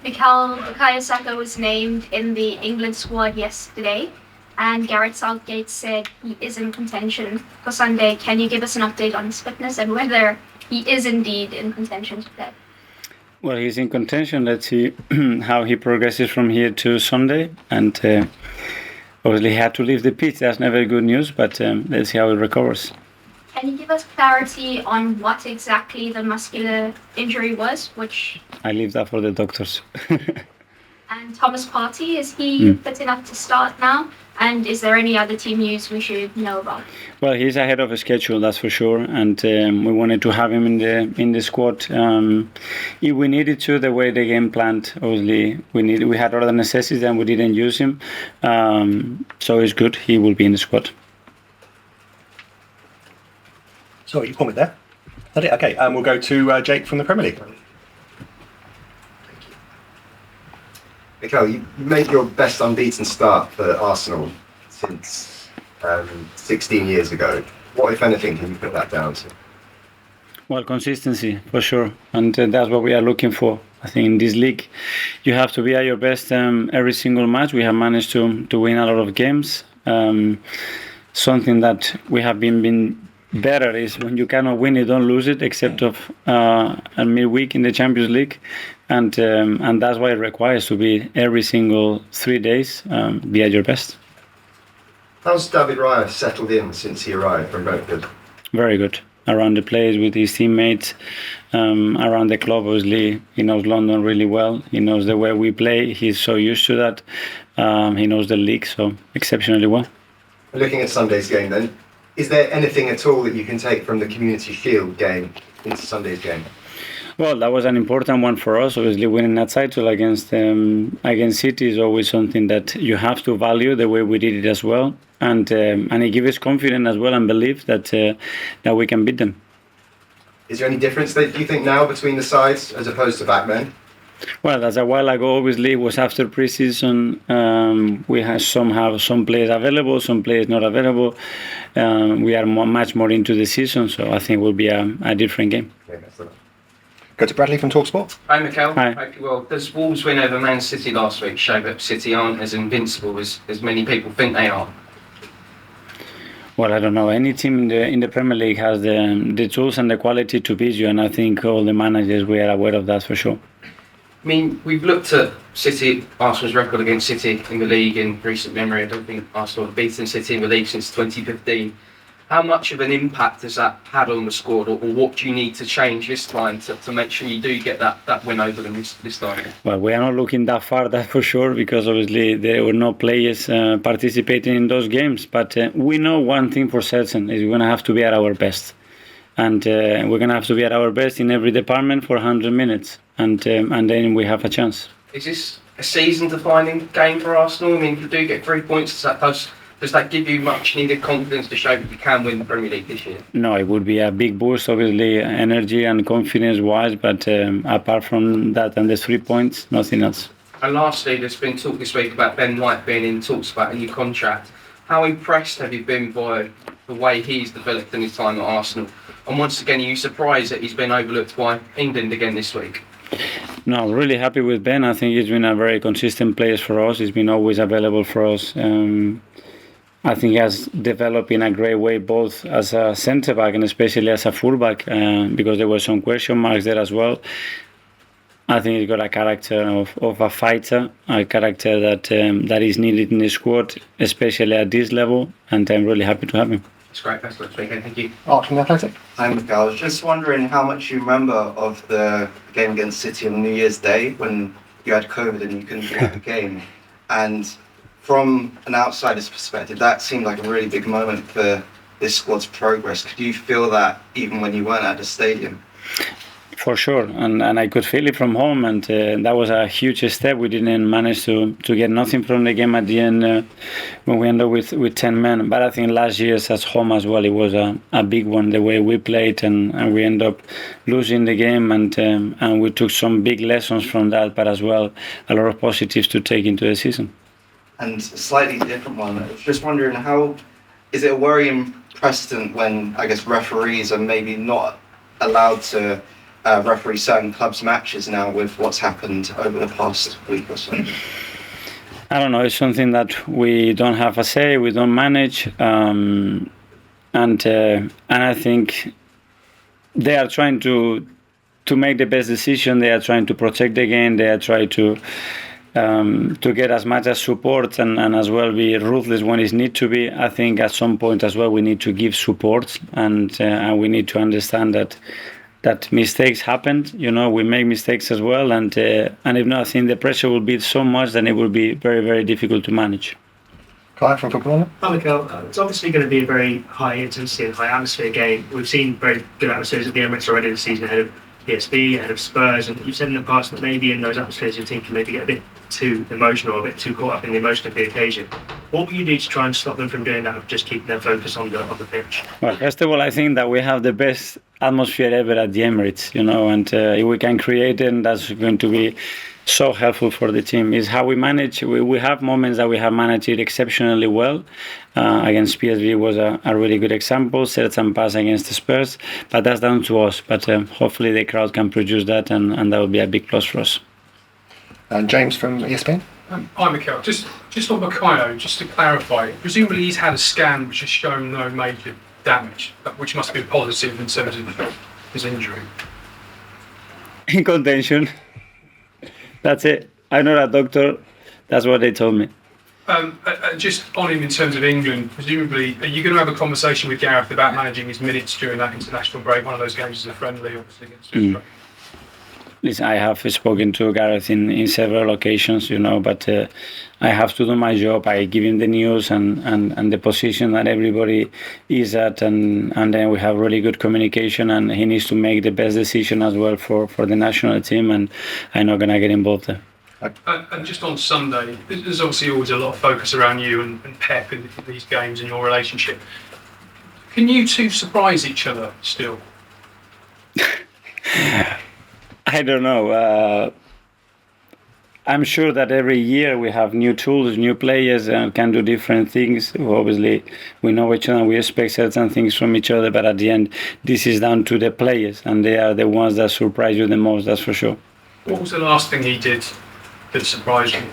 Bukayo Saka was named in the England squad yesterday, and Gareth Southgate said he is in contention for Sunday. Can you give us an update on his fitness and whether he is indeed in contention today? Well, he's in contention. Let's see how he progresses from here to Sunday. And obviously he had to leave the pitch. That's never good news, but let's see how he recovers. Can you give us clarity on what exactly the muscular injury was, which... I leave that for the doctors. And Thomas Partey, is he fit enough to start now? And is there any other team news we should know about? Well, he's ahead of schedule, that's for sure, and we wanted to have him in the squad if we needed to. The way the game planned, obviously, we had other necessities and we didn't use him, so it's good. He will be in the squad. So you comment there? That it? Okay, we'll go to Jake from the Premier League. Mikel, you made your best unbeaten start for Arsenal since 16 years ago. What, if anything, can you put that down to? Well, consistency, for sure. And that's what we are looking for. I think in this league, you have to be at your best every single match. We have managed to win a lot of games. Something that we have been better is when you cannot win, you don't lose it, except of a midweek in the Champions League. And that's why it requires to be every single 3 days, be at your best. How's David Raya settled in since he arrived from Brentford? Very good. Around the place with his teammates, around the club, obviously. He knows London really well. He knows the way we play. He's so used to that. He knows the league so exceptionally well. Looking at Sunday's game then, is there anything at all that you can take from the Community Shield game into Sunday's game? Well, that was an important one for us. Obviously, winning that title against City is always something that you have to value the way we did it as well, and it gives us confidence as well and belief that we can beat them. Is there any difference that you think now between the sides as opposed to back then? Well, that's a while ago. Obviously, it was after pre-season. We have some players available, some players not available. We are much more into the season, so I think it will be a different game. Okay, that's enough. Go to Bradley from TalkSport. Hi, Mikel. Hi. Hope you're well. Does Wolves win over Man City last week show that City aren't as invincible as many people think they are? Well, I don't know. Any team in the Premier League has the tools and the quality to beat you, and I think all the managers, we are aware of that for sure. I mean, we've looked at Arsenal's record against City in the league in recent memory. I don't think Arsenal have beaten City in the league since 2015. How much of an impact has that had on the squad, or what do you need to change this time to make sure you do get that win over them this time? Well, we are not looking that far, that's for sure, because obviously there were no players participating in those games. But we know one thing for certain, is we're going to have to be at our best. And we're going to have to be at our best in every department for 100 minutes. And then we have a chance. Is this a season-defining game for Arsenal? I mean, if you do get 3 points, does that give you much needed confidence to show that you can win the Premier League this year? No, it would be a big boost, obviously, energy and confidence-wise. But apart from that and the 3 points, nothing else. And lastly, there's been talk this week about Ben White being in talks about a new contract. How impressed have you been by the way he's developed in his time at Arsenal? And once again, are you surprised that he's been overlooked by England again this week? No, I'm really happy with Ben. I think he's been a very consistent player for us. He's been always available for us. I think he has developed in a great way, both as a centre-back and especially as a full-back, because there were some question marks there as well. I think he's got a character of a fighter, a character that is needed in the squad, especially at this level, and I'm really happy to have him. It's great. Best of luck this weekend. Thank you. Art from the Athletic. Hi, Mikel. I was just wondering how much you remember of the game against City on New Year's Day when you had COVID and you couldn't play the game. And from an outsider's perspective, that seemed like a really big moment for this squad's progress. Could you feel that even when you weren't at the stadium? For sure, and I could feel it from home, and that was a huge step. We didn't manage to get nothing from the game at the end when we ended up with 10 men. But I think last year's at home as well, it was a big one, the way we played, and we ended up losing the game, and we took some big lessons from that, but as well a lot of positives to take into the season. And a slightly different one, I was just wondering, how is it a worrying precedent when, I guess, referees are maybe not allowed to referee certain clubs' matches now with what's happened over the past week or so? I don't know. It's something that we don't have a say. We don't manage, and I think they are trying to make the best decision. They are trying to protect the game. They are trying to get as much as support and as well be ruthless when it needs to be. I think at some point as well we need to give support and we need to understand that mistakes happen. We make mistakes as well, and if not, I think the pressure will be so much that it will be very, very difficult to manage. Clive from Football. Hi, Mikel. It's obviously going to be a very high intensity and high atmosphere game. We've seen very good atmospheres at the Emirates already this season, ahead of PSV, ahead of Spurs, and you've said in the past that maybe in those atmospheres your team can maybe get a bit too emotional, a bit too caught up in the emotion of the occasion. What will you do to try and stop them from doing that, of just keeping their focus on the pitch? Well, first of all, I think that we have the best atmosphere ever at the Emirates, and if we can create it, that's going to be so helpful for the team. Is how we manage. We have moments that we have managed it exceptionally well. Against PSV was a really good example. Certain pass against the Spurs, but that's down to us. But hopefully the crowd can produce that, and that will be a big plus for us. And James from ESPN. Hi, Mikel. Just on Bukayo, just to clarify, presumably he's had a scan which has shown no major damage, which must be positive in terms of his injury. In contention. That's it. I'm not a doctor. That's what they told me. Just on him in terms of England, presumably, are you going to have a conversation with Gareth about managing his minutes during that international break? One of those games is a friendly, obviously, against Australia. Listen, I have spoken to Gareth in several occasions, but I have to do my job. I give him the news and the position that everybody is at, and then we have really good communication, and he needs to make the best decision as well for the national team, and I'm not going to get involved there. And just on Sunday, there's obviously always a lot of focus around you and Pep in these games and your relationship. Can you two surprise each other still? I don't know. I'm sure that every year we have new tools, new players, and can do different things. Obviously, we know each other and we expect certain things from each other, but at the end, this is down to the players, and they are the ones that surprise you the most, that's for sure. What was the last thing he did that surprised you?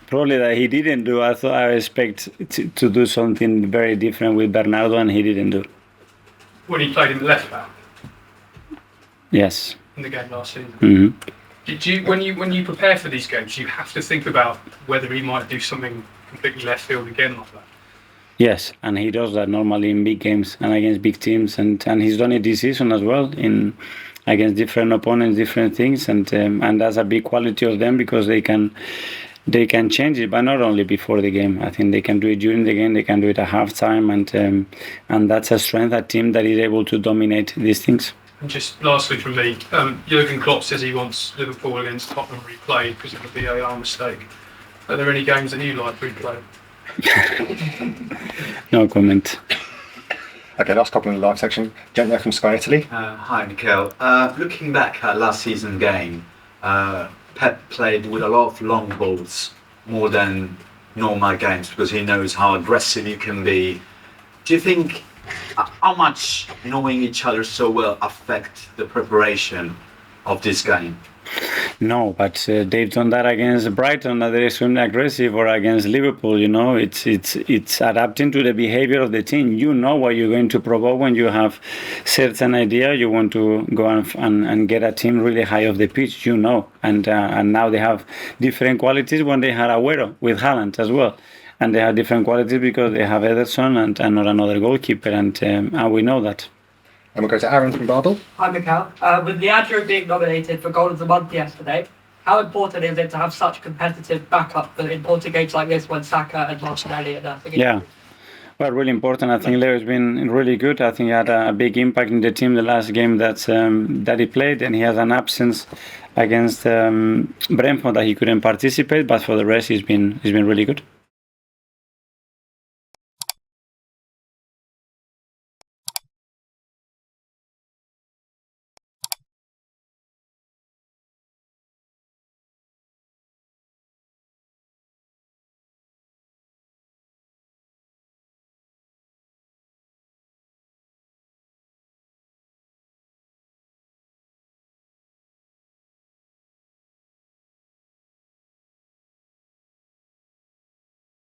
Probably that he didn't do. I thought I expect to do something very different with Bernardo, and he didn't do. When he played in the left back? Yes. In the game last season? Mm-hmm. Did you, when you prepare for these games, you have to think about whether he might do something completely left field again like that? Yes, and he does that normally in big games and against big teams, and he's done it this season as well against different opponents, different things, and that's a big quality of them because they can change it, but not only before the game. I think they can do it during the game, they can do it at halftime, and that's a strength, a team that is able to dominate these things. And just lastly from me, Jurgen Klopp says he wants Liverpool against Tottenham replayed because of the VAR mistake. Are there any games that you like replayed? No comment. Okay, last couple in the live section. Gentleman from Sky Italy. Hi, Mikel. Looking back at last season's game, Pep played with a lot of long balls, more than normal games, because he knows how aggressive you can be. Do you think how much knowing each other so well affect the preparation of this game? No, but they've done that against Brighton, that they're extremely aggressive, or against Liverpool. It's adapting to the behavior of the team. You know what you're going to provoke when you have certain idea. You want to go and get a team really high off the pitch. And now they have different qualities when they had Agüero with Haaland as well. And they have different qualities because they have Ederson and not another goalkeeper, and we know that. And we'll go to Aaron from Barbel. Hi, Mikel. With Leandro being nominated for Goal of the Month yesterday, how important is it to have such competitive backup in important games like this when Saka and Martinelli are there? Yeah. Well, really important. I think Leo's been really good. I think he had a big impact in the team the last game that he played, and he has an absence against Brentford that he couldn't participate, but for the rest he's been really good.